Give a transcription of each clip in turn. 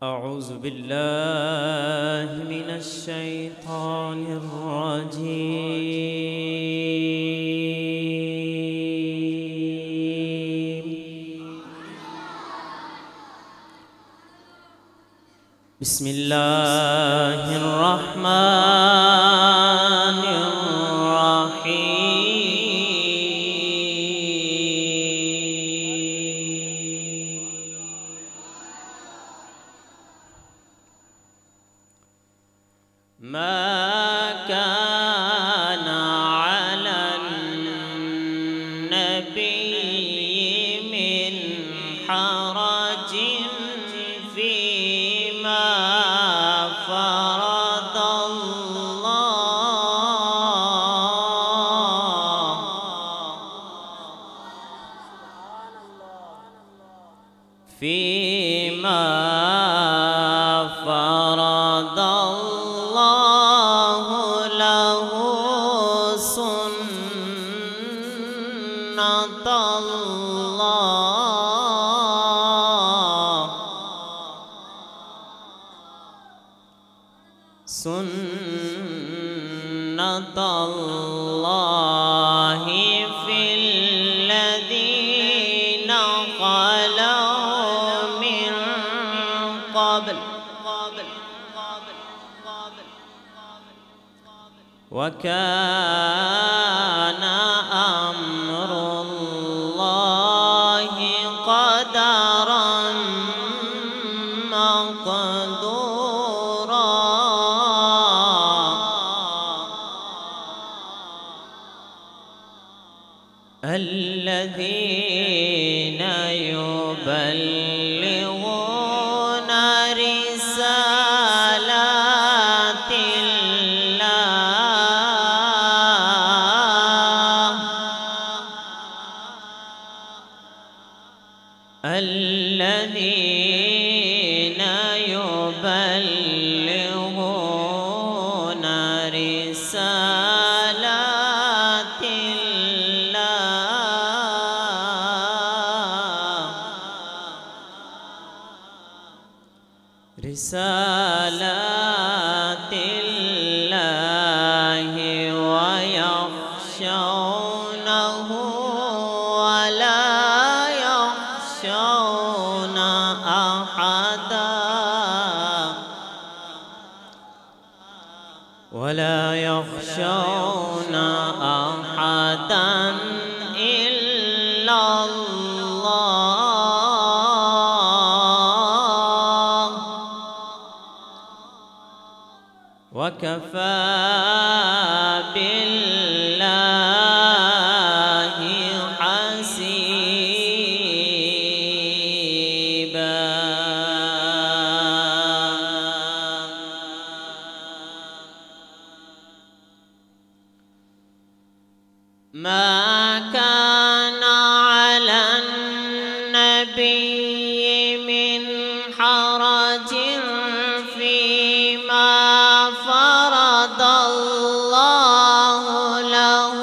أعوذ بالله من الشيطان الرجيم. بسم الله الرحمن الرحيم. ما كان على النبي من حرج فيما فرض الله فرض الله له سنة الله في الذين خلوا من قبل وكان أمر الله قدرا مقدورا. الذين يبلغون رسالات الله الذين يبلغون رسالات الله ويخشونه ولا يخشون أحدا إلا الله وكفى بالله حسيبا. ما كان على النبي من حرج فيما فرض الله له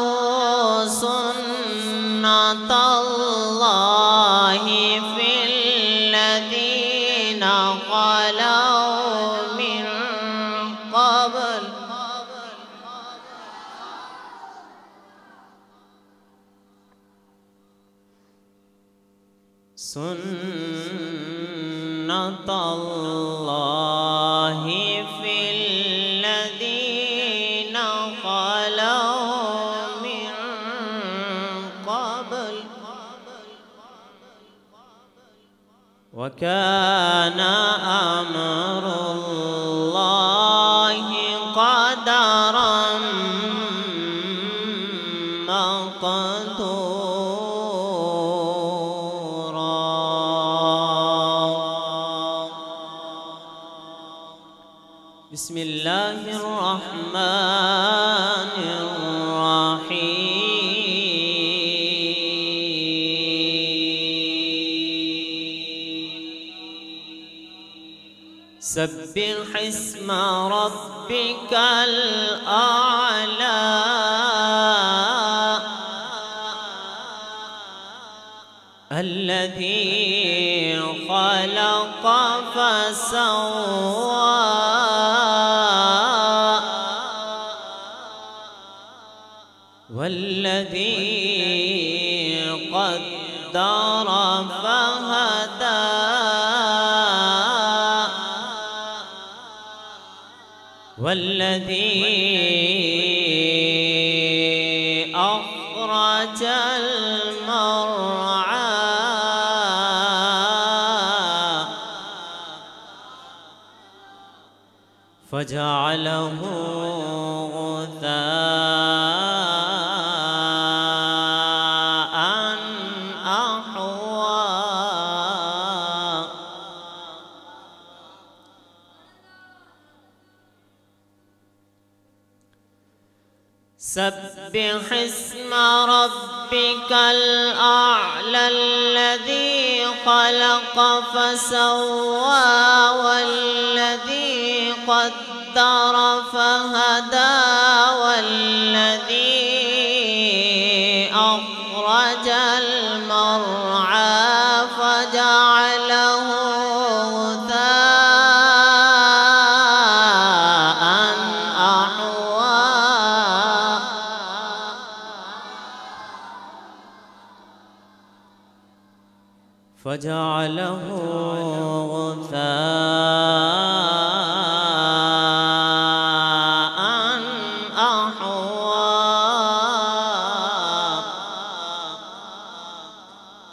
سنة الله في الذين خلوا من قبل سنة الله في الذين خلوا من قبل وكان أمر الله قدرا مقدورا. بسم الله الرحمن الرحيم. سبح اسم ربك الأعلى الذي خلق فسوى والذي قدر فهدى والذي أخرج المرعى فجعله غثاء أحوى سبح اسم ربك الأعلى الذي خلق فسوى والذي قدر فهدى والذي أخرج المرعى فجعله غثاء أحوى فجعله غثاء أحوى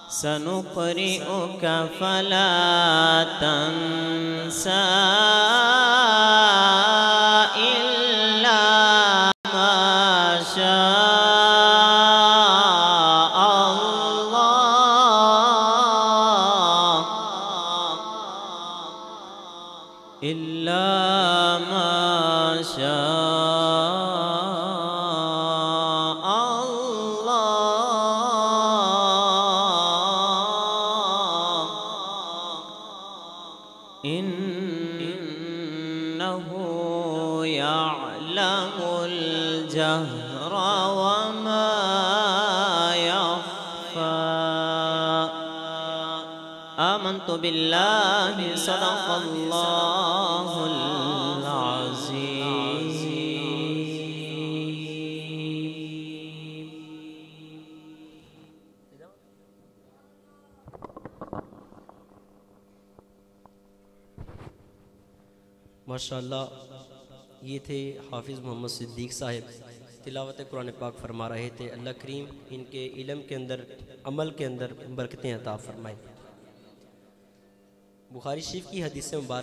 سنقرئك فلا تنسى إلا ما شاء الله إلا ما شاء الله إنه يعلم الجهر وما يخفى آمنت بالله صدق الله العظيم माशाअल्लाह ये थे हाफिज़ मोहम्मद सिद्दीक साहिब तिलावत कुरान पाक फरमा रहे थे। अल्लाह करीम इनके इल्म के अंदर अमल के अंदर बरकतें अता फरमाए। बुखारी शरीफ की हदीस मुबारक